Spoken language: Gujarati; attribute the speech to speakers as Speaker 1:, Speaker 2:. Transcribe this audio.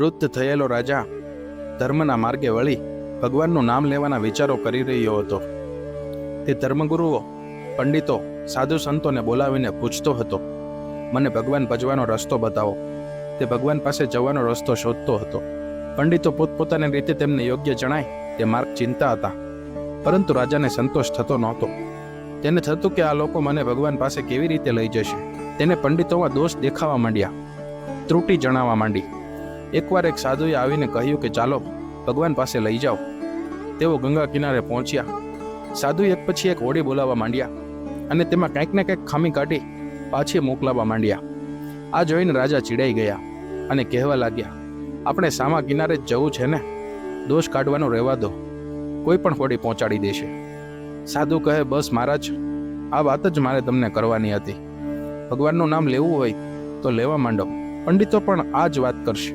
Speaker 1: વૃદ્ધ થયેલો રાજા ધર્મના માર્ગે વળી ભગવાનનું નામ લેવાના વિચારો કરી રહ્યો હતો. તે ધર્મગુરુઓ, પંડિતો, સાધુ સંતોને બોલાવીને પૂછતો હતો, મને ભગવાન ભજવાનો રસ્તો બતાવો. તે ભગવાન પાસે જવાનો રસ્તો શોધતો હતો. પંડિતો પોતપોતાની રીતે તેમને યોગ્ય જણાય તે માર્ગ ચિંતા હતા, પરંતુ રાજાને સંતોષ થતો નહોતો. તેને થતું કે આ લોકો મને ભગવાન પાસે કેવી રીતે લઈ જશે. તેને પંડિતોમાં દોષ દેખાવા માંડ્યા, ત્રુટિ જણાવવા માંડી. એકવાર એક સાધુએ આવીને કહ્યું કે ચાલો ભગવાન પાસે લઈ જાઓ. તેઓ ગંગા કિનારે પહોંચ્યા. સાધુ એક પછી એક હોડી બોલાવવા માંડ્યા અને તેમાં કંઈક ને કંઈક ખામી કાઢી પાછી મોકલાવવા માંડ્યા. આ જોઈને રાજા ચીડાઈ ગયા અને કહેવા લાગ્યા, આપણે સામા કિનારે જ જવું છે ને, દોષ કાઢવાનો રહેવા દો, કોઈ પણ હોડી પહોંચાડી દેશે. સાધુ કહે, બસ મહારાજ, આ વાત જ મારે તમને કરવાની હતી. ભગવાનનું નામ લેવું હોય તો લેવા માંડો. પંડિતો પણ આ જ વાત કરશે.